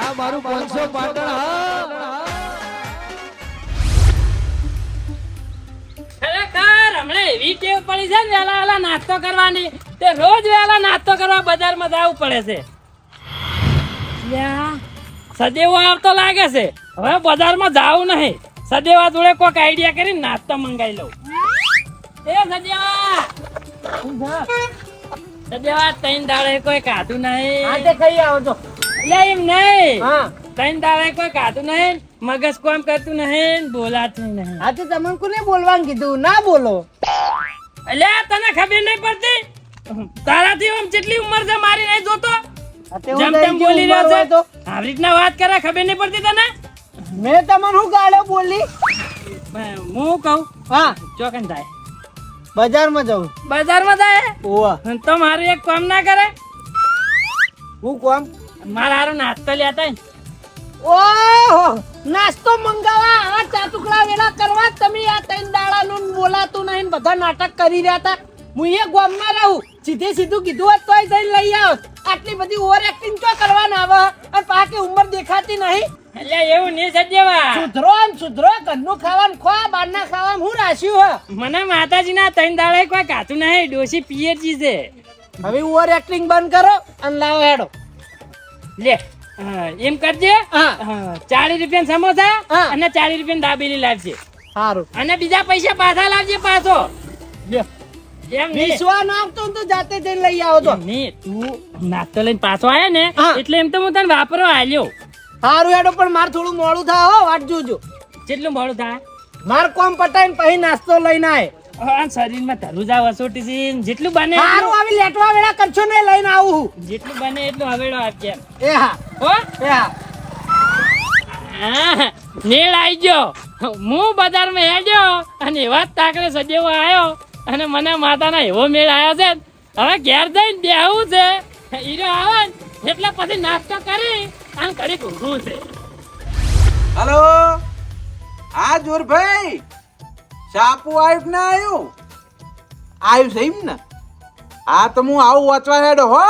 આ મારું 500 પાટણ હા ખરેખર હમણે એવી ટેવ પડી છે ને વેલા વેલા નાસ્તો કરવાની તે રોજ વેલા નાસ્તો કરવા બજારમાં જવું પડે છે યા સદેવો આવતો લાગે છે હવે બજારમાં જાવું નહીં સદેવા જોડે કોઈક આઈડિયા કરીને નાસ્તો મંગાવી લઉં એ સદેવા સદેવા ત્રણ દાડે કોઈ કાઢું નહીં આજે ખાઈ આવો છો એટલે એમ નહીં હા ત્રણ દાડે કોઈ કાઢું નહીં મગજ કામ કરતું નહીં બોલાતું નહીં આજે તમને કોને બોલવાનું કીધું ના બોલો એટલે તને ખબર નહીં પડતી તારાથી આમ જેટલી ઉંમર છે મારી નહીં જોતો જેમ તેમ બોલી રહ્યો છે તો આવી રીતના વાત કરે ખબર નહીં પડતી તને મેં તમને શું ગાળો બોલી હું કહું હા ચોકન થાય બજારમાં જાઉં બજારમાં જાય ઓવા તો મારું એક કામ ના કરે હું કોમ મારા હારું નાસ્તો લેતા ઓહો નાસ્તો મંગાવા આ ચાતુકડા વેલા કરવા તમે આ ત્રણ દાડાનું બોલાતું નહીં બધા નાટક કરી રહ્યા હતા હું એ ગામમાં રહું સીધે સીધું કીધું હોત તોય જઈને લઈ આવો આટલી બધી ઓવર એક્ટિંગ તો કરવાના આવે અને પાછી ઉંમર દેખાતી નહીં એટલે એવું નહીં સજેવા સુધરો આમ સુધરો ઘરનું ખાવાનું ખો બહારના ખાવાનું હું રાખ્યું હે મને માતાજીના ત્રણ દાડે કોઈ કાતું નહીં ડોસી પિયરજી છે હવે ઓવર એક્ટિંગ બંધ કરો અને લાવો હેડો લે એમ કરજે હા. 40 રૂપિયા સમોસા હા. અને 40 રૂપિયા દાબેલી લાવજે સારું અને બીજા પૈસા પાછા લાવજે પાછો લ્યો એમ નહીં. વિશ્વા ના આવતો તો જાતે જઈને લઈ આવો તો એમ નહીં, તું નાસ્તો લઈને પાછો આયો ને હા. એટલે એમ તો હું તને વાપરવા આલ્યો સારું હેડો પણ મારે થોડું મોડું થાય હો વાટ જોજો કેટલું મોડું થાય માર કોમ પટાઈને પછી નાસ્તો લઈને આય શરીરમાં ધરુજા વસોટી છે જેટલું બને સારું આવી લેટવા વેળા કરશો ને લઈને આવું હું. જેટલું બને એટલું હવેડો આપજે એ હા હો એ હા હા, મેળ આઈ ગયો હું બજારમાં હેડ્યો અને એવા જ તાકરે સજેવો આવ્યો અને મને માતાના એવો મેળ આવ્યો છે હવે ઘેર જઈને બેહવું છે ઈરો આવે ને એટલે પછી નાસ્તો કરી અને ઘડીક ઊંઘવું છે હલો હા જોરભાઈ સાપુ આવ્યું કે ના આવ્યું આવ્યું છે એમ ને હા તો હું આવું વાંચવા હેડો હો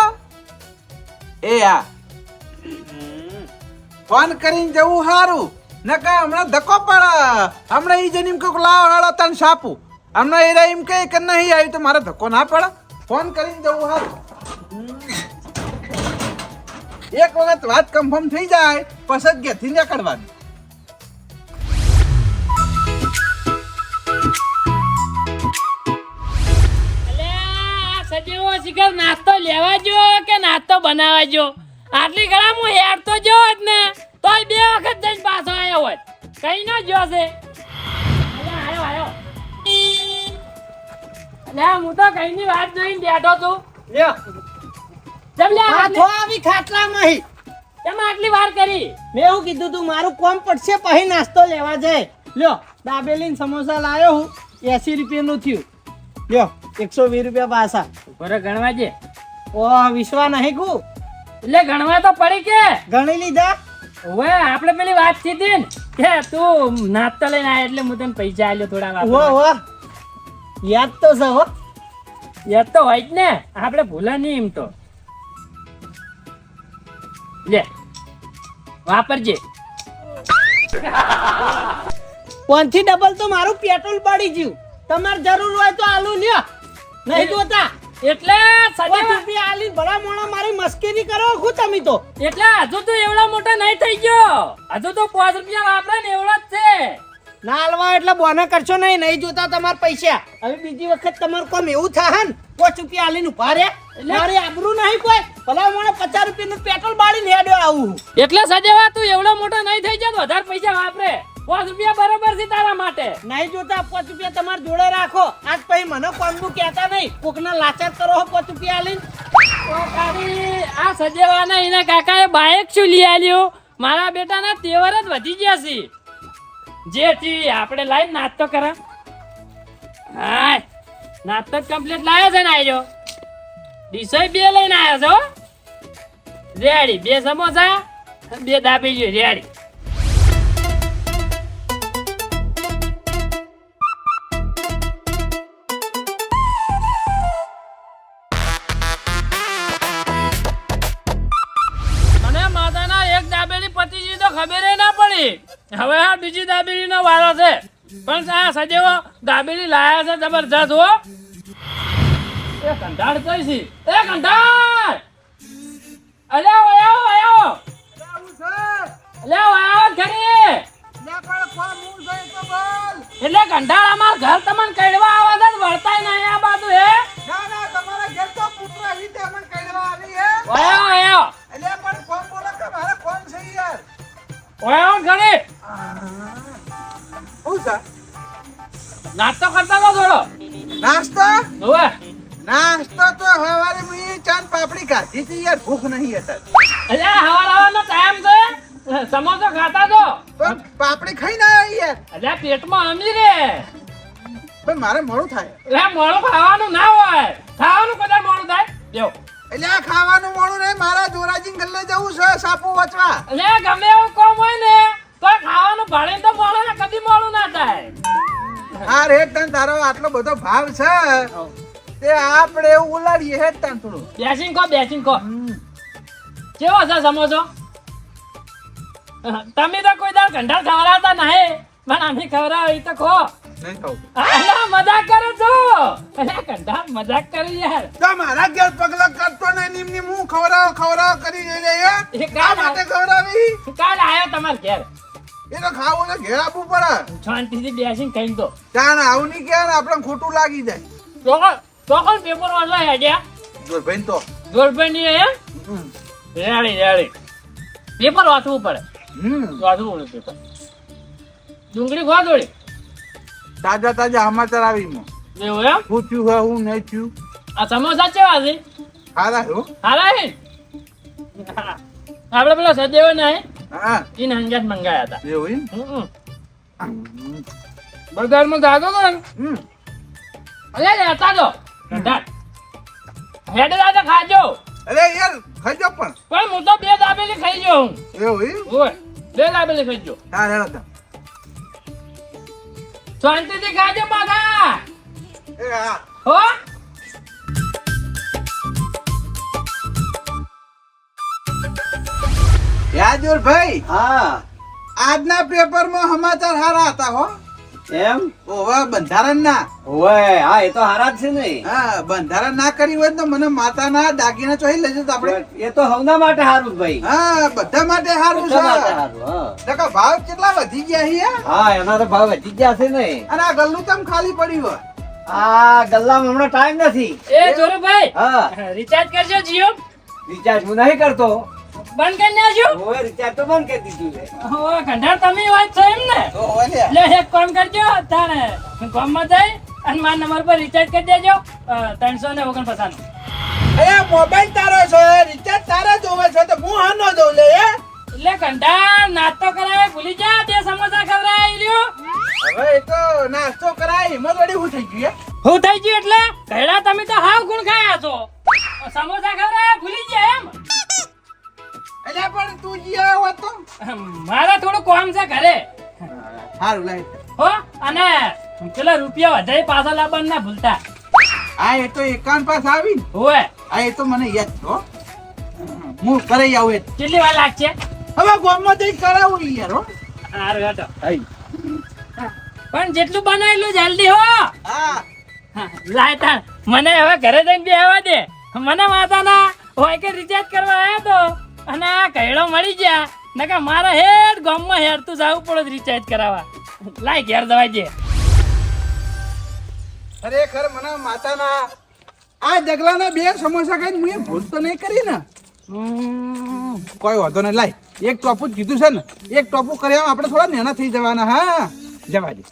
એ હા ફોન કરીને જવું સારું નકા હમણાં ધક્કો પડે હમણાં ઈ જઈને એમ કહું લાવ હેડો તને સાપુ હમણાં એ એમ કહે કે નહીં આવ્યું તો મારે ધક્કો ના પડે ફોન કરીને જવું સારું એક વખત વાત કન્ફર્મ થઈ જાય પછી જ ઘેરથી નીકળવાની અલ્યા, આ સજેવો શિખર નાસ્તો લેવા જો કે નાસ્તો બનાવવા જો આટલી ઘણા હું હેડતો જો જ ને તોય બે વખત જઈને પાછો આવ્યો હોત કઈ ન જો છે અલ્યા, આયો અલ્યા, હું તો કઈની વાત જોઈને બેઠો છું લ્યો જમ લે પાછો આવી ખાટલામાં હી. તમે આટલી વાર કરી મેં એવું કીધું તું મારું કોમ પડશે પછી નાસ્તો લેવા જાય લ્યો દાબેલી ને સમોસા લાવ્યો હું 80 રૂપિયાનું થયું લ્યો 120 રૂપિયા પાછા બરે ગણવા જે ઓહ વિશ્વા નહીં કુ એટલે ગણવા તો પડી કે ગણી લીધા ઓવે આપણે પેલી વાત થીધી ને કે તું નાસ્તો લઈને આય એટલે હું તને પૈસા આલ્યો થોડા વો વાપરવા વો યાદ તો છે હો યાદ તો હોય જ ને આપણે ભૂલા નહીં એમ તો લે વાપરજે 5 થી ડબલ તો મારું પેટ્રોલ પડી ગયું તમારે જરૂર હોય તો આલુ લ્યો નહીં જોતા એટલે 5 સદેવા રૂપિયા આલી ભલા મોણા મારી મસ્કરી કરો હું તમે તો એટલે હજુ તો એવડા મોટા નહીં થઈ ગયો હજુ તો 5 રૂપિયા વાપરે ને એવડો જ છે ના આલવા એટલે બોના કરશો નહીં જોતા તમારા પૈસા હવે બીજી વખત તમારું કોમ એવું થાય ને 5 રૂપિયા આલીને ઉભા રે મારી આબરૂ નહીં કોઈ ભલા મોણા 50 રૂપિયાનું પેટ્રોલ બાળીને હેડ્યો આવું એટલે સદેવા તું એવડો મોટો નહીં થઈ ગયો તો વધારે પૈસા વાપરે 5 રૂપિયા બરોબર છે તારા માટે નહીં જોતા 5 રૂપિયા તમારા જોડે રાખો આજ પછી મને કોમનું કહેતા નહીં કોકના લાચાર કરો 5 રૂપિયા આલીને ઓ તારી આ સજેવાના એના કાકાએ બાઇક શું લઈ આલ્યું મારા બેટાના તેવર જ વધી ગયા છે જેથી આપણે લાઈન નાસ્તો કરા હાય નાસ્તો કમ્પ્લીટ લાવ્યો છે ને આજો ડીસો 2 લઈને આવ્યો છો રેડી 2 સમોસા 2 દાબેલી રેડી પતિજી તો ખબર ના પડી. હવે આ બીજી દાબેલીનો વારો છે. પણ આ સજેવો દાબેલી લાયા છે જબરજસ્ત હો. એ કંટાળ કઈ છે? એ કંટાળ! અલ્યા વયાઓ વયાઓ! અલ્યા વયાઓ ખરી! એટલે કંટાળ અમાર ઘર તમને કડવા આવે છે ને વળતાય નહીં આ બાજુ હે? વયાઓ વયાઓ! વયાઓ ખરી! નાસ્તો કરતા તો થોડો. નાસ્તો હોવે. નાસ્તો તો હવારે મેં ચાંદ પાપડી ખાધી હતી યાર, ભૂખ નહીં હતા. અલ્યા હવારનો ટાઈમ છે. સમોસો ખાતા તો. પણ પાપડી ખાઈને આવ્યા યાર. અલ્યા પેટમાં અમી રે. પણ મારે મોડું થાય. એટલે મોડું ખાવાનું ના હોય. ખાવાનું કદાચ મોડું થાય. દેવ. એટલે આ ખાવાનું મોડું નહીં, મારા જોરાજી ગલ્લે જવું છે સાપુ વચવા. અલ્યા ગમે એવું કામ હોય ને તો ખાવાનું ભાડે તો મોડું ને કદી મોડું ના થાય. હા રેટ તન તારો આટલો બધો ભાવ છે તે આપણે એવું ઉલાડીએ હેડ તન થોડું. બેસીને કહો બેસીને કહો. કેવો છે સમોસો? તમે તો કોઈ દાળ કંટાળ ખવડાવતા નહીં, પણ અમે ખવડાવો એ તો કહો. નહીં ખાવું. અલ્યા મજાક કરો છો. અલ્યા કંટાળ મજાક કરી યાર. તો મારા ઘેર પગલા કરતો નહીં, નીમ નીમ હું ખવડાવ કરી લે એ આ કાલ માટે ખવડાવી. કાલ આવ્યો તમારે ઘેર. એ તો ખાવું ને ઘેર આપવું પડે. શાંતિથી બેસીને ખાઈ દો. ત્યાં આવું નહીં કે આપણે ખોટું લાગી જાય. ચોકન પેપર વાળા હેડ્યા જોર ભાઈ તો જોરભાઈ ની હે રેડી રેડી પેપર વાંચવું પડે. વાંચવું પડે પેપર. ડુંગળી ખવા દોડી તાજા તાજા સમાચાર આવી માં એવું એમ. શું થયું હોય હું નહીં થયું. આ સમોસા કેવા છે? હારા હો. હારા હે. આપણે પેલો સદેવો ને હા એને અંજાત મંગાયા હતા. એવું એમ? બજારમાં જાતો તો ને અલે લેતા દો હેડ દાદા ખાજો. અરે યાર ખાઈ જાઓ પણ. પણ હું તો બે દાબેલી ખાઈ જાઉં. એવું એમ? ઓય બે દાબેલી ખાઈ જાઉં. હા હેડો તા. શાંતિથી ખાજો પાછા એ હા હો. યાજુર ભાઈ હા આજના પેપરમાં સમાચાર હારા હતા હો. એમ ઓવા બંધારણ ના. ઓય હા એ તો હારા જ છે ને. હા બંધારણ ના કરી હોય તો મને માતાના દાગીના ચોહી લેજો તો આપણે. એ તો હવના માટે હારું જ ભાઈ. હા બધા માટે સારું બધા માટે છે. હારું, હા. ટકા ભાવ કેટલા વધી ગયા છે હા એના તો ભાવ વધી ગયા છે ને. અને આ ગલ્લું તમ ખાલી પડ્યું હોય. આ ગલ્લામાં હમણાં ટાઈમ નથી. એ જોરુભાઈ હા રિચાર્જ કરજો જીઓ. રિચાર્જ હું નહીં કરતો. બંધ કરી નાખજો. ઓય રિચાર્જ તો બંધ કરી દીધું છે. ઓય કંટાળ તમે હોય છો એમ ને. તો હોય લે. લે એક કામ કરજો તારે ગામમાં જઈ અને મારા નંબર પર રિચાર્જ કરી દેજો 349 નું. એ મોબાઈલ તારો છે, રિચાર્જ તારા જોવે છે તો હું હાનો દઉં લે એ. એટલે કંટાળ નાસ્તો કરાય ભૂલી જા. બે સમોસા ખવડાય રહ્યો. હવે એ તો નાસ્તો કરાય એમાં વળી હું થઈ ગયું હું થઈ ગયું એટલે ઘડા તમે તો હાવ ગુણ ખાયા છો. સમોસા ખવડાય ભૂલી ગયા એમ. એટલે પણ તું જીયા હોત તો મારે થોડું કામ છે ઘરે સારું લાય. હો. અને પેલા રૂપિયા વધારે પાછા લાવવાનું ના ભૂલતા. આ એ તો એકાંત પાસ આવી ને. હોય આ એ તો મને યાદ છે હો. હું કરાઈ આવું એ. કેટલી વાર લાગશે? હવે ગામમાં જઈ કરાવું યાર હો. હારું હેઠો. આઈ. પણ જેટલું બને એટલું જલ્દી હો. હા લાય તાણ મને હવે ઘરે જઈને બેહવા દે. મને માતાના હોય કે રિચાર્જ કરવા આવ્યો તો અને આ કૈડો મળી ગયા નકા મારા હેડ ગામમાં હેડતું જવું પડે રિચાર્જ કરાવવા. લાય ઘેર દવાઈ દે. ખરેખર મને માતાના આ જગલાના બે સમોસા ખાઈને હું એ ભૂલ તો નહીં કરી ને. કોઈ વાંધો નહીં લાય. એક ટોપું જ કીધું છે ને, એક ટોપું કર્યા આપણે થોડા નેના થઈ જવાના. હા જવા દે.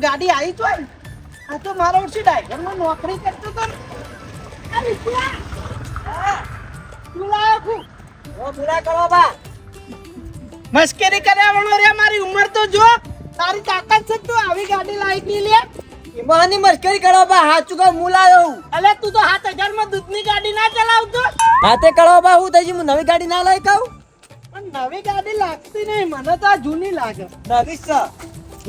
ગાડી આવી તો આ તો મારો ઓછી ડ્રાઈવરમાં નોકરી કરતો તો મસ્કરી કર્યા વણો રે. મારી ઉંમર તો જો તારી તાકાત છે તું આવી ગાડી લાવી ની લે. ઇમાની મસ્કરી કરો બા હાથ ચુકા હું લાયો. અલે તું તો 7000 માં દૂધની ગાડી ના ચલાવતો. હાથે કરો બા હું થઈ હું નવી ગાડી ના લઈ કહું. પણ નવી ગાડી લાગતી નહીં મને તો આ જૂની લાગે. નવી છે.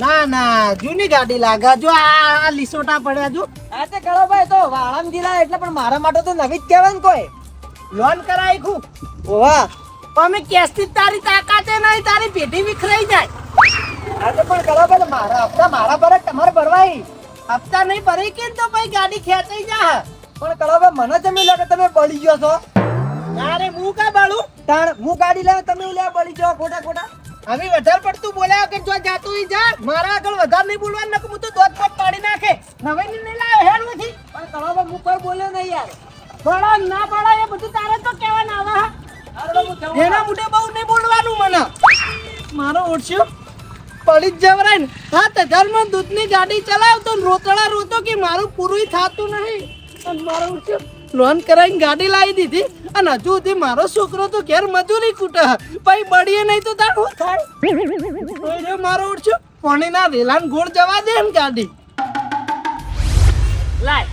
ના ના જૂની ગાડી લાગે. જો આ લીસોટા પડ્યા જો. આ તે કરો ભાઈ તો વાળામ જીલા એટલે પણ મારા માટે તો નવી જ કહેવાય ને કોઈ. લોન કરાવી ખું ઓવા. અમે કેસથી જ તારી તાકાતે નહીં તારી પેઢી વિખરાઈ જાય. આ તો પણ કરો ભાઈ મારા હપ્તા મારા પર જ તમારે ભરવાય. હપ્તા નહીં ભરાઈ કે તો ભાઈ ગાડી ખેંચાઈ જા. પણ કરો ભાઈ મને જમી લાગે તમે બળી ગયો છો. અરે હું કા બાળું તાણ હું ગાડી લાવ તમે ઉલ્યા બળી જાઓ ખોટા ખોટા. હવે વધારે પડતું બોલ્યા કે જો જાતું ઈ જા. મારા આગળ વધારે નહીં બોલવાનું નકર હું તો દોત પોત પાડી નાખે. નવે નહીં લાવે હેડ નથી. પણ કરો ભાઈ હું પર બોલ્યો નહીં યાર. બળો ના બળો એ બધું તારે તો કહેવાનું આવે હા. હાલો હું જઉં. એના મુઢે બહુ નહીં બોલવાનું મને. મારો ઓછો પડી જ જવરાય ને 7000 માં દૂધની ગાડી ચલાવતો ને રોતડા રોતો કે મારું પૂરું થતું નહીં. અને મારો ઓછો લોન કરાવીને ગાડી લાવી દીધી અને હજુ સુધી મારો છોકરો તો ઘેર મજૂરી કૂટે પછી બળીએ નહીં તો તાર શું થાય. તો મારો ઓછો પાણીના રેલાન ગોળ જવા દે ને ગાડી. લાય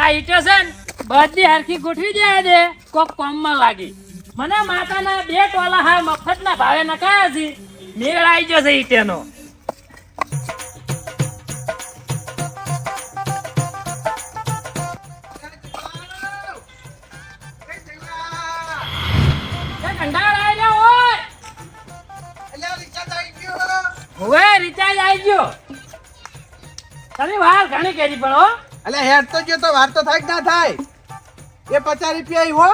આ ઈટો છે ને બધી હરખી ગોઠવી જાય દે કોક કોમમાં લાગી. મને માતાના 2 ટોલા હા મફતના ભાવે નખાયા છે. મેળ આવી ગયો છે ઈટેનો. એ કંટાળ આવી ગયો હોય. હવે રિચાર્જ આવી ગયો. તમે વાર ઘણી કરી પણ હો. અલે હેડ તો ગયો તો વાર તો થાય કે ના થાય. એ 50 રૂપિયા ઈ હો.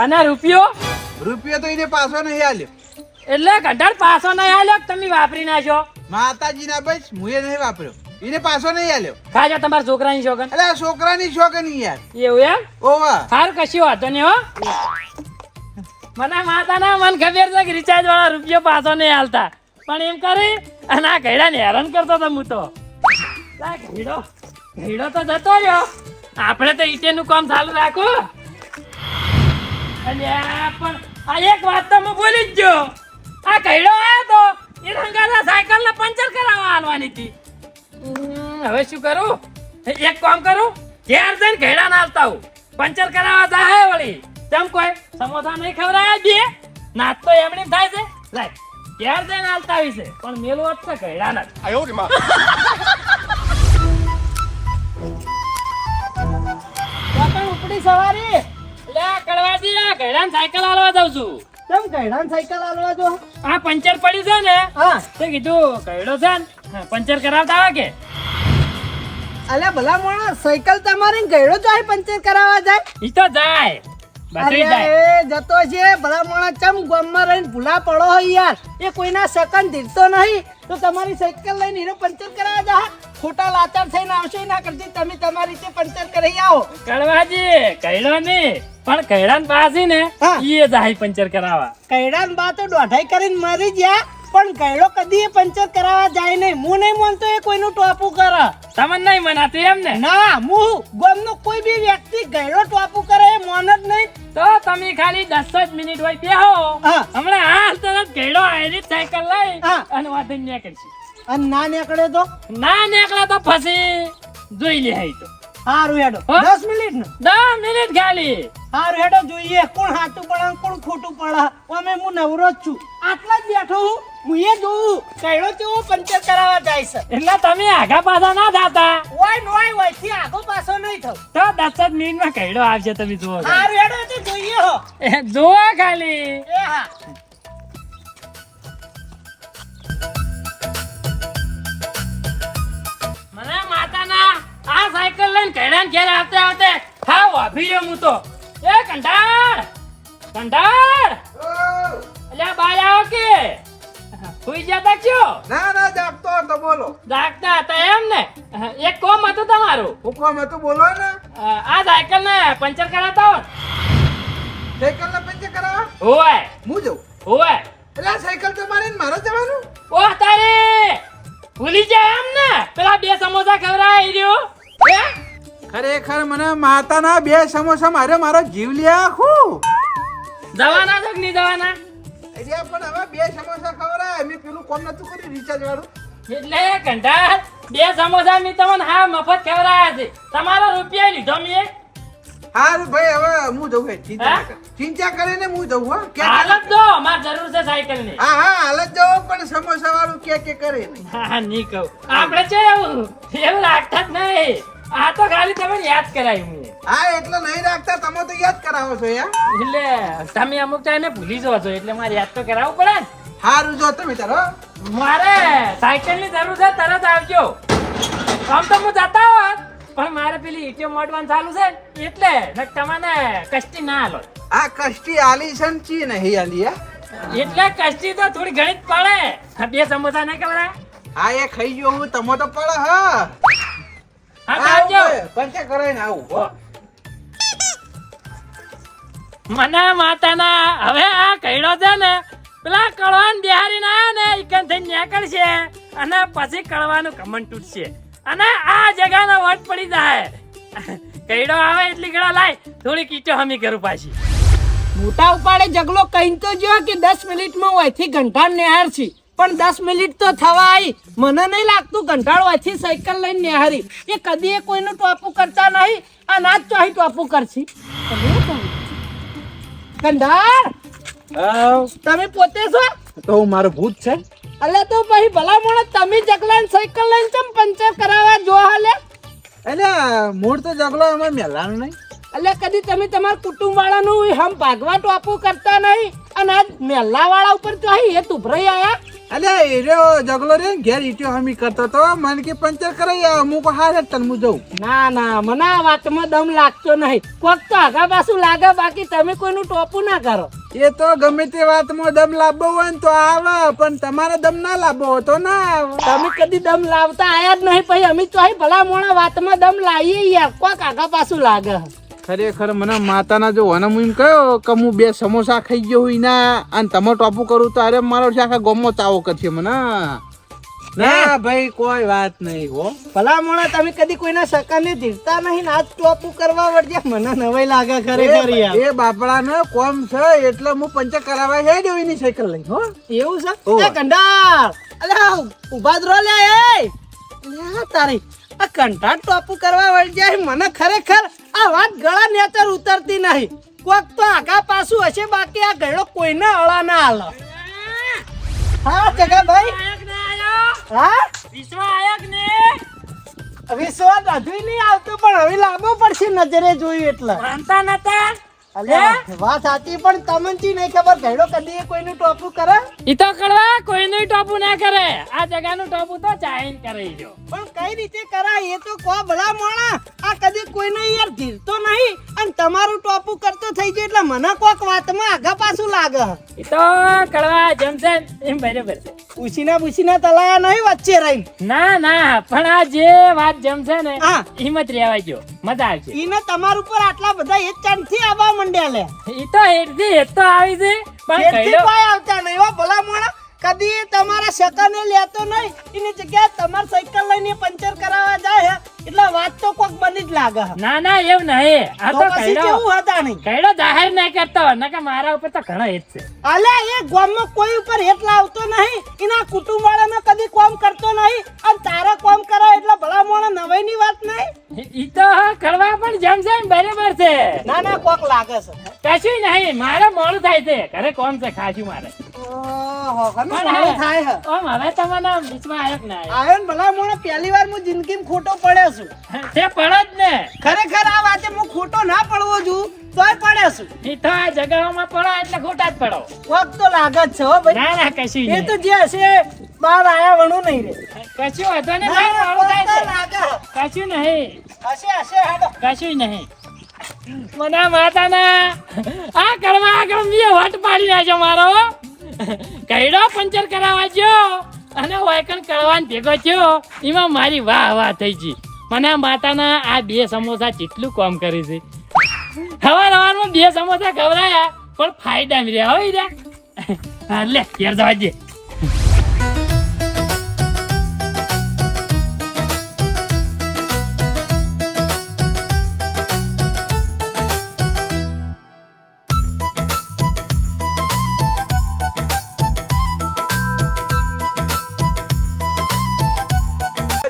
અને રૂપિયો રૂપિયો તો એને પાછો નહીં આલ્યો. એટલે ઘંટાળ પાછો નહીં આલ્યો કે તમે વાપરી નાખો. માતાજીના બસ મુએ નહીં વાપર્યો. એને પાછો નહીં આલ્યો. ખાજો તમારા છોકરાની શોખન. અલે આ છોકરાની શોખની યાર. એવું એમ ઓવા સારું કશું વાંધો નહીં હો. મને માતાના મન ખબર છે કે રિચાર્જ વાળા રૂપિયો પાછો નહીં હાલતા પણ એમ કરી અને આ ઘેડાને હેરાન કરતો હતો હું તો. લા ઘેડો તો જતો રહ્યો. આપણે તો ઈટેનું કામ ચાલુ રાખો. અને આ પણ આ એક વાત તો હું ભૂલી જ ગયો. આ ઘેડો આવ્યો તો એ રંગાના સાયકલ ને પંચર કરાવવા આલવાની હતી. હવે શું કરું? એક કામ કરું ઘેર જઈને ઘેડા ના આવતા હું પંચર કરાવવા જાય વળી. તેમ કોઈ સમોસા નહીં ખવડાયા બે નાચ તો એમણે થાય છે. લાય ઘેર જઈને આવતા આવી છે પણ મેલું હોત તો ઘેડા ના. ઉપડી સવારી લે કડવાજી આ ઘેડાને સાયકલ આલવા દઉં છું. કેમ ગયડાને સાયકલ આલવા જો. આ પંચર પડ્યું છે ને હા તે કીધું ઘેડો છે ને પંચર કરાવતા આવે કે. અલ્યા ભલા માણસ સાયકલ તમારી ગયડો જાય પંચર કરાવવા જાય. ઈ તો જાય બધું જાય. અરે એ જતો છે ભલા માણસ ચમ ગામમાં રહીને ભૂલા પડો હોય યાર. એ કોઈના સકન ધીરતો નહીં તો તમારી સાયકલ લઈને હીરો પંચર કરાવવા જા. ખોટા લાચાર થઈને આવશે ના કરતી તમે તમારી રીતે પંચર કરી આવો. કડવાજી ઘેડો નહીં પણ ઘેડાને પાસે ને હા. ઈ જાય પંચર કરાવવા. કૈડાન બા તો દોઢાઈ કરીને મરી ગયા પણ કૈડો કદી એ પંચર કરાવવા જાય નહીં. હું નહીં માનતો એ કોઈનું ટોપું કરે. તમને નહીં મનાતું એમ ને? ના હું ગામનો કોઈ બી વ્યક્તિ ગયડો ટોપું કરે એ મોન જ નહીં. તો તમે ખાલી 10 જ મિનિટ હોય બેહો. હા. હમણાં હાલ તરત ઘેડો આયરી સાયકલ લઈ હા. અને વાતે નીકળશે. અને ના નીકળે તો ના નીકળે તો પછી જોઈ લે હઈ તો. હારું હેડો હા? 10 મિનિટ ને 10 મિનિટ ખાલી. હારું હેડો જોઈએ કોણ સાચું પડે ને કોણ ખોટું પડે. અમે હું નવરો જ છું આટલા જ બેઠો હું એ જોઉં કૈડો કેવો પંચર કરાવવા જાય છે. એટલે તમે આગા પાછા ના થાતા ઓય થી આગો પાછો નહીં થયો. તો 10 જ મિનિટમાં ઘેડો આવશે તમે જુઓ. હારું હેડો તો જોઈએ હો. જુઓ ખાલી. એ હા મને માતાના આ સાયકલ લઈને ઘેડાને ઘેર આવતે આવતે હા વાભી રહ્યો હું તો. એ કંટાળ અલ્યા બાય આવો કે સુઈ જતા છો? ના ના જાગતો હતો બોલો. જાગતા હતા એમ ને? એક કોમ હતું તમારું. હુકમ હતું બોલો ને. આ સાયકલ ને પંચર કરાવતા હો. સાયકલ ને પંચર કરાવવા હોય હું જઉં. હોય એટલે આ સાયકલ તમારી ને મારે જવાનું. ઓ તારે ભૂલી જાય એમ ને પેલા 2 સમોસા ખવડાવી રહ્યો. ખરેખર મને માતાના 2 સમોસા મારો જીવ લ્યા આખું. જવાના છો કે નહીં જવાના? અરે પણ હવે 2 સમોસા ખવડાય. મેં પેલું કોમ નતું કર્યું રિચાર્જ વાળું. એટલે ઘંટા 2 સમોસા મેં તમને હા મફત ખવડાયા છે. તમારો રૂપિયા લીધો મેં. હારું ભાઈ હવે હું જઉં ભાઈ ચિંતા હા? ના કર. ચિંતા કરીને હું જઉં હો કે હાલત દો માર જરૂર છે સાયકલ ની હા હા હાલત જાઓ પણ સમોસા વાળું કે કરે નહીં. હા નહીં કહું આપણે છે એવું રાખતા જ નહીં આ તો ખાલી તમે યાદ કરાવી મને હા એટલે નહીં રાખતા તમે તો યાદ કરાવો છો યાર. એટલે તમે અમુક ટાઈમે ભૂલી જાઓ છો એટલે મારે યાદ તો કરાવવું પડે ને હારું જો તમે તારો મારે સાયકલ ની જરૂર છે તરત આવજો આમ તો હું જતા હોત પણ મારે પેલી ઈટીઓ મોડવાનું ચાલુ છે ને એટલે ને તમને કષ્ટી ના હાલો આ કષ્ટી આલી છે ને ચી નહીં આલી હે? એટલે કષ્ટી તો થોડી ઘણી જ પડે આ બે સમોસા નહીં ખબર હા એ ખાઈ ગયો હું તમો તો પડે હા હા તો આવજો પંચે કરાઈને આવું હો. મને માતાના હવે આ કઈડો છે ને પેલા કળવાન બિહારી ના આવ્યો ને ઈકન થઈને નીકળશે અને પછી કળવાનું કમન તૂટશે અને આ જગાનો વટ પડી જાય કઈડો આવે એટલી ઘડા લાય થોડી કીચો હમી કરું પાછી મોટા ઉપાડે જગલો કહીને તો જો કે 10 મિનિટમાં ઓયથી ઘંટાળ નેહાર છે પણ 10 મિનિટ તો થવા આવી મને નહીં લાગતું ઘંટાળ ઓયથી સાયકલ લઈને નેહારી એ કદી કોઈનું ટોપું કરતા નહીં આ ના જ ચોહી ટોપું કરશી કંધાર તમે પોતે છો તો હું મારો ભૂત છે અલે તો પછી ભલા મોણસ તમે જગલાને સાયકલ લઈને ચમ પંચર કરાવવા જો હાલે એટલે મૂળ તો જગલો અમે મેલાનું નહીં. અલે કદી તમે તમારા કુટુંબ વાળાનું હમ ભાગવા ટોપું કરતા નહીં અને આજ મેલ્લા વાળા ઉપર તો અહીં એ તુભરાઈ આયા અલ્યા એ રહ્યો જગલો રે ઘેર ઈટ્યો હમી કરતો તો મને કે પંચર કરાઈ આવ હું કો હારે તન હું જઉં. ના ના મને આ વાતમાં દમ લાગતો નહીં કોક તો આગા પાછું લાગે બાકી તમે કોઈનું ટોપું ના કરો એ તો ગમે તે વાતમાં દમ લાવવો હોય ને તો આવે પણ તમારે દમ ના લાવવો હોય તો ના આવે. તમે કદી દમ લાવતા આયા જ નહીં પછી અમે તો અહીં ભલા મોણા વાતમાં દમ લાવીએ યાર કોક આગા પાછું લાગે ખરેખર મને માતાના જો વનમ એમ કહ્યો કે હું 2 સમોસા ખાઈ ગયો હોય ના અને તમે ટોપું કરું તો અરે મારો આખા ગોમો ચાવો કરશે મને. ના ભાઈ કોઈ વાત નહીં હો. ભલા મોણા તમે કદી કોઈના સકાને ધીરતા નહીં ને આજ ટોપું કરવા વળજે મને નવાઈ લાગે ખરેખર યાર એ બાપડાનો કોમ છે એટલે હું પંચર કરાવવા હે દેવી ની સાયકલ લઈ હો. એવું છે ઓવે. એ કંડાર અલે ઉભા જ રહો લે એ લે તારી આ કંટાળ ટોપું કરવા વળી જાય મને ખરેખર આ વાત ગળા નેતર ઉતરતી નહીં કોક તો આગા પાછું હશે બાકી આ ગળો કોઈને અળા ના હાલો હા જગા ભાઈ આયક ને આયો હા વિશ્વ આયક ને વિશ્વાસ હજુ નહીં આવતો પણ હવે લાંબો પડશે નજરે જોયું એટલે માનતા નતા અલે વાત સાચી પણ તમને નહીં ખબર ગળો કદી કોઈનું ટોપું કરે ઈ તો કડવા કોઈનું ટોપું ના કરે આ જગાનું ટોપું તો ચાઈન કરે જો પણ કઈ રીતે કરાય એ તો કો ભલા મોણા આ કદી કોઈને યાર ધીરતો નહીં અને તમારું ટોપું કરતો થઈ જાય એટલે મને કોક વાતમાં આગા પાછું લાગે ઈ તો કડવા જમશે એમ બરાબર છે ઉસીના તલાયા નહીં વચ્ચે રહી ના ના પણ આ જે વાત જમશે ને હા. હિંમત રેવા જો મજા આવશે ઈને તમાર ઉપર આટલા બધા એક ચાંદથી આવવા માંડ્યા લે ઈ તો હેઠથી હેઠ તો આવી છે પણ ખેડથી કઈડો કોઈ આવતા નહીં હો ભલા મોણા કદી એ તમારા સકાને લેતો નહીં એની જગ્યાએ તમાર સાયકલ લઈને પંચર કરાવવા જાય હે એટલે વાત તો કોક બની જ લાગે હે. ના ના એવું નહીં આ તો તો પછી કઈડો કેવું હતા નહીં કઈડો જાહેર નહીં કરતો નકર મારા ઉપર તો ઘણો હેત છે અલે એ ગામમાં કોઈ ઉપર હેત લાવતો નહીં એના કુટુંબ વાળાને કદી કોમ કરતો નહીં અને તારા કોમ કરે એટલે ભલા મોણા નવાઈની વાત નહીં ઈ તો કરવા પણ જમશે ને બરાબર છે ના ના કોક લાગે છે કશું નહીં મારે મોડું થાય છે ઘરે કોમ છે ખાસું મારે ઓહો ઘણું પણ સારું થાય હે ઓમ હવે તમને વિશ્વાસ આવ્યો કે ના આવ્યો? આયો ને ભલા મોણા પહેલી વાર હું જિંદગીમાં ખોટો પડ્યો છું તે પડો જ ને ખરેખર આ વાતે હું ખોટો ના પડવો છું તોય પડ્યો છું ઈ તો આ જગાઓમાં પડો એટલે ખોટા જ પડો કોક તો લાગે જ છે હો ભાઈ ના ના કશું એ નહીં તો જે હશે બહાર આયા વણું નહીં રે કશું હતો ને ના, ભાઈ ના, મોડું કોક તો થાય લાગે છે કશું નહીં હશે હશે હેડો કશું નહીં મને માતાના આ કરવા આગળ મેં વટ પાડી નાખ્યો મારો કઈડો પંચર કરાવવા ગયો અને વાયકણ કળવાન ભેગો થયો એમાં મારી વાહ વાહ થઈ ગઈ મને માતાના આ 2 સમોસા જેટલું કામ કરી છે હવારમાં 2 સમોસા ખવડાયા પણ ફાયદા રહ્યા હોય રહ્યા લે ઘેર જવા દે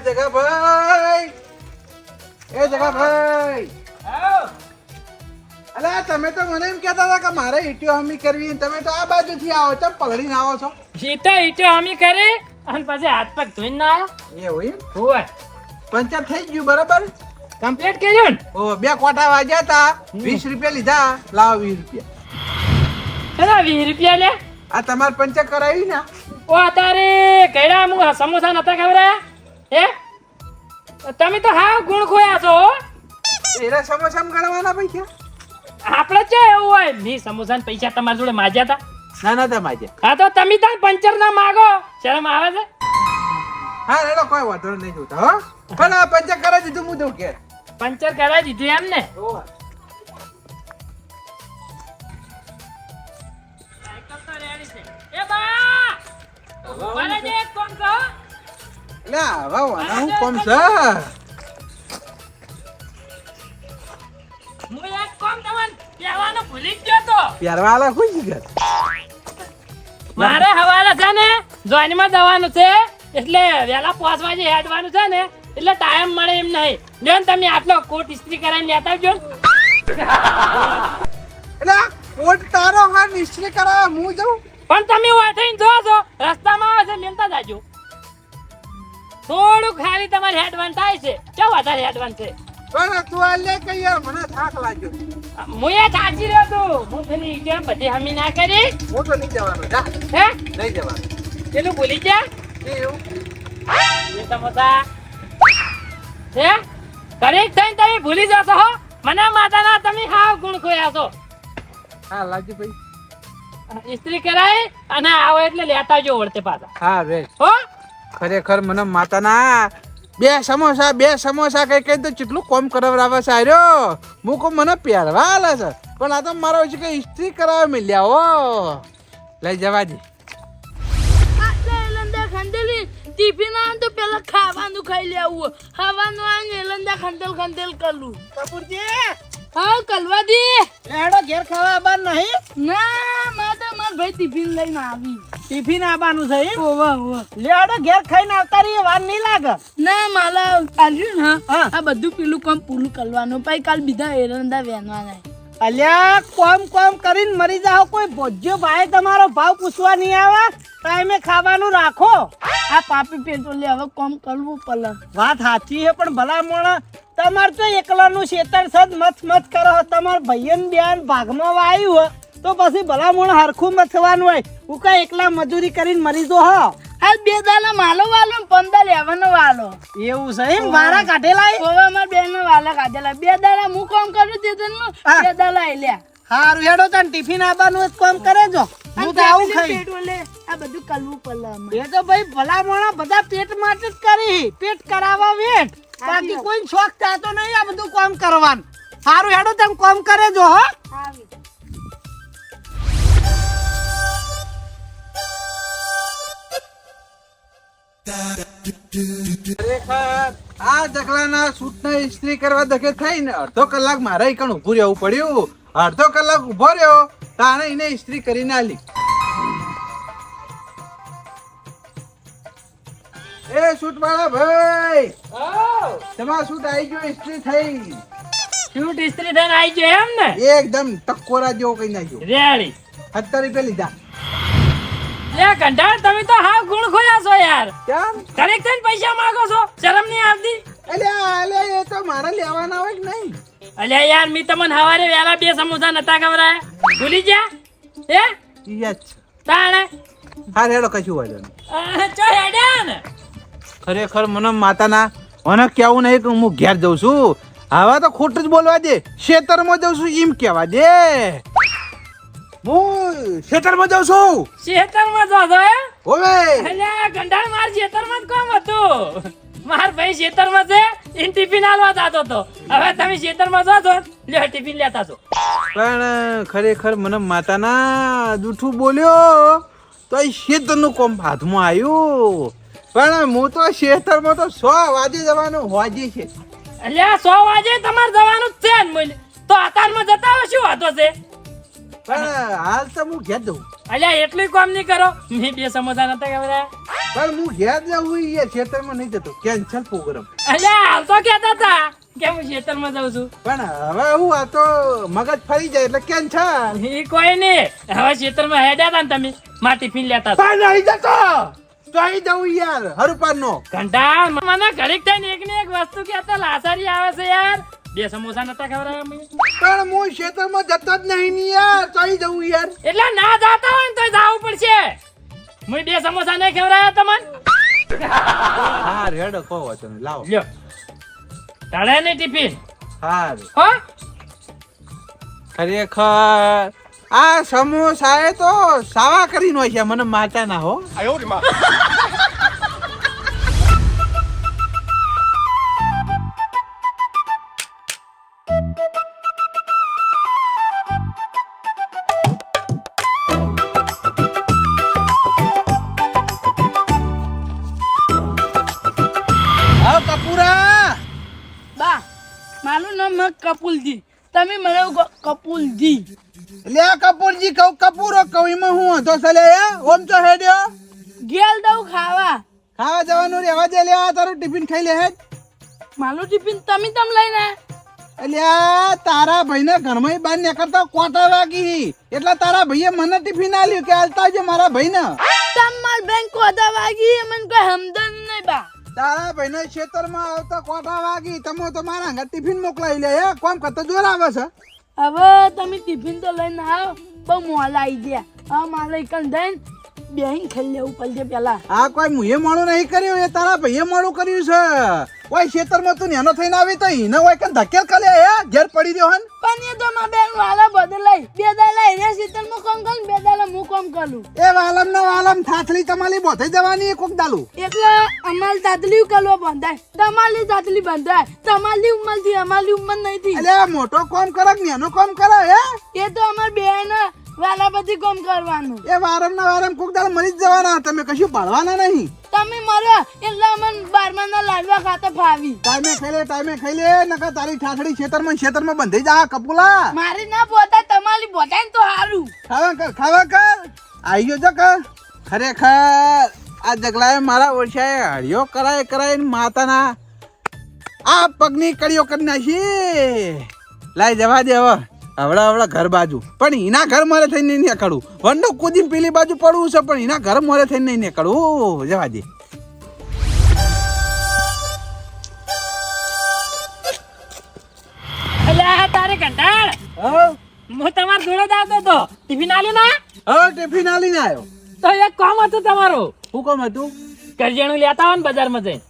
જગાભાઈ એ જગાભાઈ અલા તમે તમે તો મને એમ કહેતા હતા કે મારે ઈટીઓ હમી કરવી અને તમે તો આ બાજુથી આવો ચમ પલડીને આવો છો ઈટો હમી કરી અને પછી હાથ પગ ધોઈને ના આવ્યો એવું એમ હોય પંચર થઈ ગયું બરાબર કમ્પ્લીટ કર્યું ને ઓ 2 કોટા વાગ્યા હતા 20 રૂપિયા લીધા લાવો 20 રૂપિયા એના 20 રૂપિયા લે આ તમારે પંચર કરાવી ને ઓ તારે કઈડા હું સમોસા નતા ખવડાયા હે તમે તો હાવ ગુણ ખોયા છો હો. એના સમોસા ગણવાના પૈસા આપણે છે એવું હોય ની સમોસા ને પૈસા તમારી જોડે માજ્યા હતા ના તમારે હા તો તમે તાર પંચર ના માગો શરમ આવે છે હા રેડો કોઈ વાંધો નહીં જોતા હો પણ આ પંચર કરાવી દીધું હું દઉં કે પંચર કરાવી દીધું એમ ને સાયકલ તો રેડી છે એ બા મને જે એક કોમ કહો લે વાહ વાહ હું કોમ છે હું એક કોમ તમને કહેવાનું ભૂલી જ ગયો તો પહેરવાલા કોઈ જગ્યા મારે હવારે છે ને જોઈનમાં જવાનું છે એટલે વહેલા 5 વાગે હેડવાનું છે ને એટલે ટાઈમ મળે એમ નહીં જો ને તમે આટલો કોટ ઇસ્ત્રી કરાવીને લેતા આવજો ને. એટલે આ કોટ તારો હા નિશ્ચય કરાવે હું જાઉં પણ તમે વાઠીને જો છો રસ્તામાં આવે છે લેતા જાજો થોડું ખાલી તમારે હેડવાનું થાય છે ચા વધારે હેડવાનું છે પણ તું આ લે કે યાર મને થાક લાગ્યો હું એ સાચી રહ્યો તું હું પેલી કેમ બધી હમી ના કરી હું તો નહીં જવાનો જા હે નહીં જવાનો પેલું ભૂલી જા એવું એ સમોસા હે કરી થઈને તમે ભૂલી જશો હો મને માતાના તમે હાવ ગુણ ખોયા છો હા લાગી ભાઈ ઇસ્ત્રી કરાય અને આવો એટલે લેતા આવજો વળતે પાછા હા રે હો ખરેખર મને માતાના બે સમોસા કઈ કઈ તો કેટલું કોમ કરાવરાવે છે આર્યો હું કો મને પહેરવા આલે છે પણ આ તો મારો છે કે ઇસ્ત્રી કરાવવા મળ્યા હો લઈ જવા દે ટિફિન આવે તો પેલા ખાવાનું ખાઈ લેવું ખાવાનું આવે એલંદા ખંડેલ ખંડેલ કરલું કપૂરજી હા કલવાદી એડો ઘેર ખાવા આબાન નહીં ના મારે માર ભાઈ ટિફિન લઈને આવી ટિફિન આબાનું છે ઓવા ઓવા લેડો ઘેર ખાઈને આવતા રહી વાર નહીં લાગે ના માલા આલ્યું ને આ બધું પેલું કામ પૂરું કરવાનું પછી કાલ બીજા એરંદા વેનવાના અલ્યા કોમ કરીને મરી જાવ કોઈ ભોજ્યો ભાઈ તમારો ભાવ પૂછવા નહીં આવે ટાઈમે ખાવાનું રાખો આ પાપી પેટો લે હવે કોમ કરવું પડે વાત સાચી છે પણ ભલા મોણા તમાર તો એકલાનું શેતર સદ મત કરો તમાર ભાઈયન બેન ભાગમાં વાયું હોય તો પછી ભલા મોણા હરખું મથવાનું હોય હું કઈ એકલા મજૂરી કરીને મરી જો હો હાલ 2 દાલા માલો વાલો 15 લેવાનો વાલો એવું છે એમ વારા કાઢેલા ઓવા માર બેન નો વાલા કાઢેલા 2 દાલા હું કામ કરું તે તન 2 દાલા આલ્યા હારું હેડો તન ટિફિન આબાનું જ કામ કરે જો હું તો આવું ખાઈ પેટોલે આ બધું કલવું પડે એ તો ભાઈ ભલા મોણા બધા પેટ માટે જ કરી પેટ કરાવવા વેટ બાકી કોઈ શોખ થાતો નહીં આ બધું કામ કરવાનું હારું હેડો તન કામ કરે જો હો આ જગલાના સૂટને ઇસ્ત્રી કરવા દકે થઈને અડધો કલાક મારે કણ ઊભું રહેવું પડ્યું અડધો કલાક ઊભો રહ્યો તાણે એને ઇસ્ત્રી કરીને આલી એ સૂટ વાળા ભાઈ તમારો સૂટ આવી ગયો ઇસ્ત્રી થઈ શૂટ ઇસ્ત્રી થઈને આવી ગયો એમ ને એકદમ ટકોરા જેવો કઈ નાખ્યો રેડી 70 રૂપિયા લીધા લે કંટાળ તમે તો હાવ ગુણ ખોયા છો યાર કેમ દરેક થઈને પૈસા માંગો છો શરમ નહીં આવતી અલે એ તો મારે લેવાના હોય કે નહીં અલ્યા યાર મી તમને હવારે વેલા 2 સમોસા નતા ખવરાયા ભૂલી જા હે યસ તાણે હા હેડો કશું વાંધો નહીં ચો હેડ્યા ને ખરેખર મને માતાના મને કેવું નહીં કે હું ઘેર જઉં છું હવે તો ખોટું જ બોલવા દે ખેતરમાં જઉં છું એમ કહેવા દે હું ખેતરમાં જાઉં છું ખેતરમાં જો છો હે ઓવે અલ્યા કંટાળ માર ખેતરમાં જ કામ હતું માર ભાઈ ખેતરમાં છે ઇન ટિફિન આલવા જાતો તો હવે તમે ખેતરમાં જો છો લે ટિફિન લેતા છો પણ ખરેખર મને માતાના જૂઠું બોલ્યો તો એ ખેતરનું કોમ હાથમાં આવ્યું પણ હું તો ખેતરમાં તો 100 વાગે જવાનું હોજી છે અલ્યા 100 વાગે તમારે જવાનું જ છે ને મને તો અતારમાં જતા હો શું વાતો છે પણ હાલ તો હું ઘેર જઉં અલ્યા એટલું કામ નહીં કરો મેં 2 સમોસા નતા ખવરાયા પણ હું ઘેર જવું એ ખેતરમાં નહીં જતો કેન્સલ પ્રોગ્રામ અલ્યા હાલ તો કહેતા હતા કે હું ખેતરમાં જાઉં છું. પણ હવે હું આ તો મગજ ફરી જાય એટલે કેમ છે એ કોઈ નહીં, હવે ખેતરમાં હેડ્યા હતા ને તમે માર ટિફિન લેતા હતા. નહીં જતો તો અહીં જવું યાર હરુપાન નો ઘંટા મને ઘડીક થઈને એક ને એક વસ્તુ કહેતા લાસારી આવે છે યાર. 2 સમોસા નતા ખવડાવ્યા મેં. પણ હું ખેતરમાં જતો જ નહીં ને યાર તો અહીં જવું યાર એટલે ના જાતા હોય ને તો જાવું પડશે. હું 2 સમોસા નહીં ખવડાવ્યા તમને. હા રેડો કહો તમે લાવો લ્યો તાળે ને ટિફિન. હા હો ખરેખર આ સમોસા એ તો સાવા કરીને હોય છે મને માતા ના હો કપૂરા બા મારું નામ કપૂલજી, તમે મને કપૂલજી. લે કપૂરજી કહું કપૂરો કહું એમાં હું હતો સલે ઓમ તો હેડ્યો ગેલ દઉં ખાવા. ખાવા જવાનું રેવા દે લે આ તારું ટિફિન ખાઈ લે હેડ મારું ટિફિન તમે લઈને અલ્યા તારા ભાઈને ઘરમાં બહાર નીકળતા કોટા વાગી એટલે તારા ભાઈએ મને ટિફિન આલ્યું કે હાલતા આવજે મારા ભાઈને. તમાર બેંક કોદા વાગી મને કોઈ હમદન નહીં બા. તારા ભાઈને ખેતરમાં આવતા કોટા વાગી તમે તો મારા ઘર ટિફિન મોકલાવી લે હે કોમ કરતા જોર આવે છે. હવે તમે ટિફિન તો લઈને આવો, બહુ મોલા આવી ગયા. હા મારે એકન દઈને બેહીન ખાઈ લેવું પડશે પેલા. આ કોઈ મુએ મોડું નહીં કર્યું એ તારા ભાઈએ મોડું કર્યું છે. કોઈ ખેતરમાં તું નેનો થઈને આવી તો ઈને હોય કે ધકેલ કરે હે ઘેર પડી રહ્યો હન. પણ એ તો માં બેન વાલા બદલાઈ 2 દાડા એને સીતલ માં કામ કરું, 2 દાડા હું કામ કરું. એ વાલમ ના વાલમ થાથલી તમારી બોથે જવાની કોક દાલું એટલે અમારી તાતલી કલવા બંધાય, તમારી તાતલી બંધાય. તમારી ઉંમર થી અમારી ઉંમર નહીં થી. અલ્યા મોટો કોમ કરે કે નેનો કોમ કરે હે એ તો અમાર બેન વાલા બધી કામ કરવાનું. એ વારમ ના વારમ કોક દાલ મરી જ જવાના તમે કશું ભણવાના નહીં. તમે મરો એટલે અમન 12મા ના લાડવા ખાતા ફાવી. ટાઈમે ખાઈ લે નકર તારી ઠાઠડી ખેતરમાં બંધાઈ જા કપૂલા. મારી ના પોતા તમારી પોતાને તો હારું. ખાવા કર આઈ ગયો જો કર. ખરેખર આ જગલાએ મારા ઓછાએ હળિયો કરાય માતાના આ પગની કડીઓ કરી નાખી. લાઈ જવા દે હવે હવડા ઘર બાજુ પણ એના ઘર મારે થઈને નહીં નીકળવું. વંડો કૂદીને પેલી બાજુ પડવું છે પણ એના ઘર મારે થઈને નહીં નીકળવું. જવા દે એટલે આ તારે કંટાળ હું તમારા જોડે જ આવતો હતો. ટિફિન આલ્યું ના? હવે ટિફિન આલીને આવ્યો. તો એક કામ હતું તમારું. શું કામ હતું? કરજણું લેતા આવો ને બજારમાં જઈને.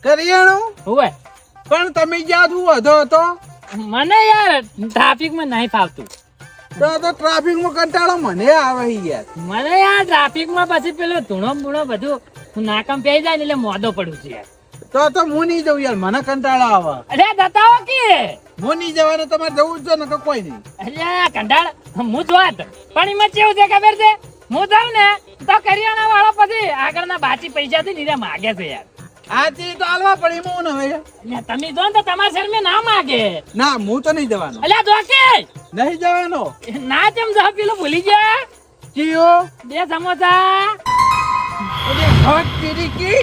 કરિયાણું હોવે પણ તમે જ્યાં તું વધો હતો મને યાર ટ્રાફિકમાં નહીં ફાવતું. તો ટ્રાફિકમાં કંટાળો મને આવે યાર. મને યાર ટ્રાફિકમાં પછી પેલો ધૂણો બૂણો બધું નાકામ પી જાય ને એટલે મોદો પડું છે યાર. તો હું નહીં જઉં યાર મને કંટાળો આવે. અરે જતા હો કે હું નહીં જવાનું તમારે જવું જ છે ને કોઈ નહીં. અરે કંટાળ હું જોત પણ એમાં કેવું છે ખબર છે, હું જાઉં ને તો કરિયાણા વાળો પછી આગળના બાચી પૈસા થી નીરે માગે છે યાર. આથી તો આલવા પડી હું ને હવે. એટલે તમે જો ને તો તમારા શરમે ના માગે. ના હું તો નહીં જવાનો. અલ્યા જો કે નહીં જવાનો. ના તેમ જાવ પેલો ભૂલી ગયા. કીયો 2 સમોસા. હટ તેરી કી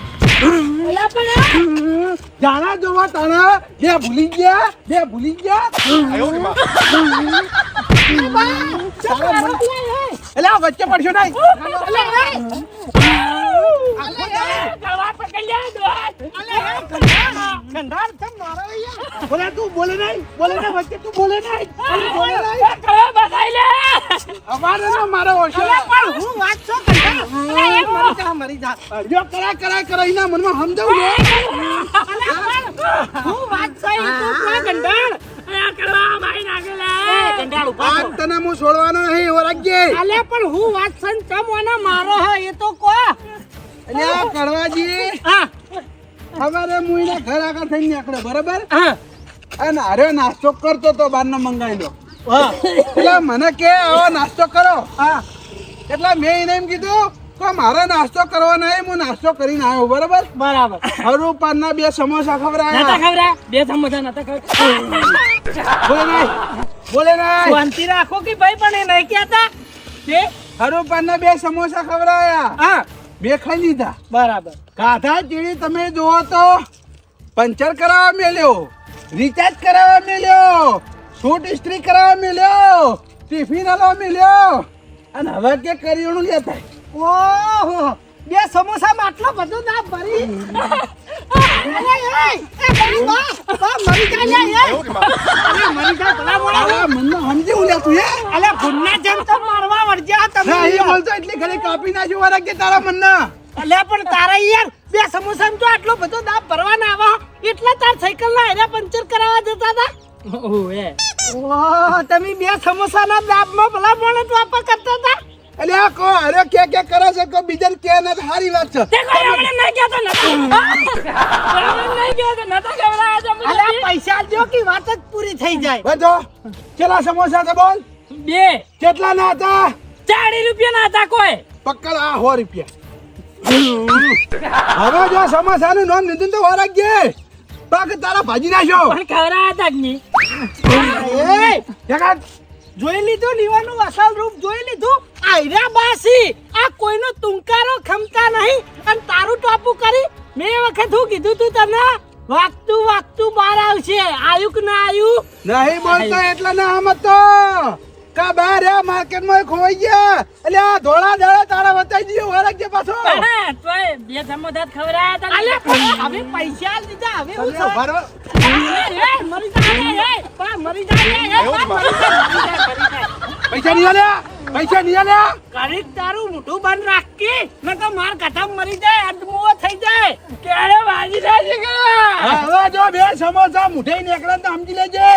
અલ્યા પણ જાણા જોવા તાણા જે ભૂલી ગયા એટલે વચ્ચે પડશો નહીં. બોલે તું બોલે નહીં વચ્ચે તું બોલે નહીં. અમારે ના મારો ઓછો હું વાત છો મરી જા. જો કરાય એના મનમાં સમજાવું ને. હું વાત છો ઈ તું કોણ કંટાળ. આજ તને હું છોડવાનો નહીં ઓળખજે. અલે પણ હું વાત છો ને ચમ ઓના મારો હે એ તો કો. અલ્યા કડવાજી હા સવારે હું એના ઘર આગળ થઈને નીકળ્યો બરાબર હા અને અરે નાસ્તો કરતો તો બહારનો મંગાવી લો. એટલે મને કે આવો નાસ્તો કરો. એટલે મેં એને એમ કીધું કે મારે નાસ્તો કરવો નહીં, હું નાસ્તો કરીને આવ્યો બરાબર. બરાબર. હરું પાનના 2 સમોસા ખવડાયા. નતા ખવડા 2 સમોસા નતા ખવડા. બોલે નહીં શાંતિ રાખો કે ભાઈ પણ એ નહીં કહેતા કે હરું પાનના 2 સમોસા ખવડાયા. હા 2 ખાઈ લીધા. બરાબર. ગાધા ચીડી તમે જુઓ તો પંચર કરાવવા મેલ્યો. રિચાર્જ કરાવવા મળ્યો, સૂટ ઇસ્ત્રી કરાવવા મળ્યો, ટિફિન આલવા મળ્યો, અને હવે કે કરિયાણું લેતા. ઓહો બે સમોસામાં આટલો બધો દાબ ભરી મરી જાય મને સમજી હું લે તું હે? અલે ભૂલના જેમ તો મારવા વળજ્યા તમે ના, એ બોલતો એટલી ઘડી કાપી નાખ્યું વાળા કે તારા મનના. અલે પણ તારા યાર બે સમોસામાં તો આટલો બધો દાબ ભરવાના આવા એટલે તાર સાયકલ ના હેરા પંચર કરાવવા જતા હતા. ઓહે ઓહ તમે બે સમોસાના દાબમાં ભલા મોણસ વાપા કરતા હતા. એટલે આ કો અરે કે કરે છે કે બીજાને કે ના સારી વાત છે. તે કોઈ અમને નહીં કહેતો નતા અમને નહીં કહેતો નતા ખવડાવ્યા તો અલે આ મને પૈસા જો કે વાત જ પૂરી થઈ જાય. બધો કેટલા સમોસા છે બોલ? બે કેટલા ના હતા? 40 રૂપિયા ના હતા કોઈ પકડ આ 100 રૂપિયા. હવે જો સમોસાનું નામ લીધું તો વરાગજે. બાકી તારા ભાજી નાખ્યો. પણ ખવડાવ્યા હતા જ નહીં. એ જગાડ. જોઈ લીધું લીવાનું અસલ રૂપ જોઈ લીધું. આયરા બાસી આ કોઈનો તુંકારો ખમતા નહીં અને તારું ટોપું કરી મેં એ વખત હું કીધું તું તને વાગતું બહાર આવશે. આયુ કે ના આયુ? નહીં બોલતો એટલે ના આમ તો કા બહાર આ માર્કેટમાં ખોવાઈ ગયા. એટલે આ ધોળા દાડા તારા બતાઈ દીધો વરાગજે પાછો. હા, તોય બે સમોસા ખવડાવ્યા હતા અલે ને. પણ હવે પૈસા લીધા હવે હું તમે ઉભા રહો. મરી જાય મરી જાય પૈસા નહીં આલ્યા? પૈસા નહીં આલ્યા? કરી તારું મોઢું બંધ રાખી ન તો માર કથમ મરી જાય અડમો થઈ જાય. ક્યારે વાજી થાય છે હવે જો બે સમોસા મુઠાઈ નીકળે તો સમજી લેજે.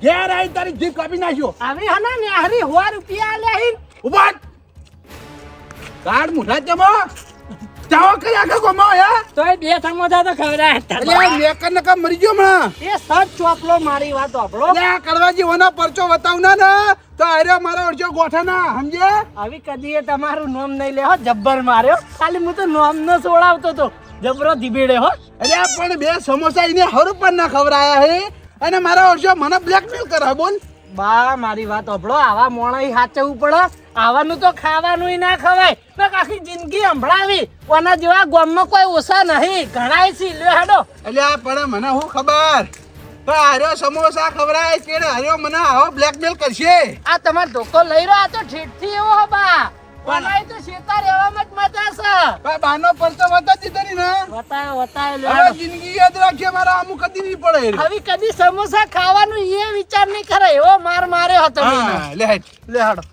ઘેર આવી તારી જીભ કાપી નાખ્યો. આવી હના ને હરી 100 રૂપિયા આલ્યા હી. ઉભા કાર્ડ મુઠા જમો ચાવો કઈ આખા ગમો હે. તોય બે સમોસા તો ખવડાવ્યા હતા. એટલે આ મેકર ને કામ મરી ગયો હમણાં. એ સચ ચોપલો મારી વાત સાંભળો. એટલે આ કડવાજી ઓનો પરચો બતાવના ને તો અરે મારા ઓળજો ગોઠાના સમજે. આવી કદી એ તમારું નામ નહીં લે હો જબ્બર માર્યો. ખાલી હું તો નામ ન સોડાવતો તો જબરો ધીબેડે હો. અરે આ પણ બે સમોસા એને હર ઉપર ના ખવડાયા હે અને મારા ઓળજો મને બ્લેકમેલ કરે. બોલ બા મારી વાત સાંભળો આવા મોણાઈ સાચવવું પડે. આવાનું તો ખાવાનું ના ખવાય ને આખી જિંદગી સંભળાવી. કોના જેવા ગામમાં કોઈ ઓછા નહીં ઘણાય છે. લ્યો હેડો. એટલે આ પણ મને શું ખબર તો આર્યો સમોસા ખવડાય કે હર્યો મને આવો બ્લેકમેલ કરશે. આ તમારો ધોકો લઈ રહ્યો આ તો ઠીઠથી એવો હો બા. કોનાય તો શેતા રહેવામાં જ મજા છે. ભાઈ બાનો પરચો બતા દીધો ની ને વતાય લ્યો હવે હેડો. જિંદગી યાદ રાખીએ મારા અમુક કદી નહીં પડે. હવે કદી સમોસા ખાવાનું એ વિચાર નહીં કરે એવો માર માર્યો હતો. હા લે હેડ. લે હેડો.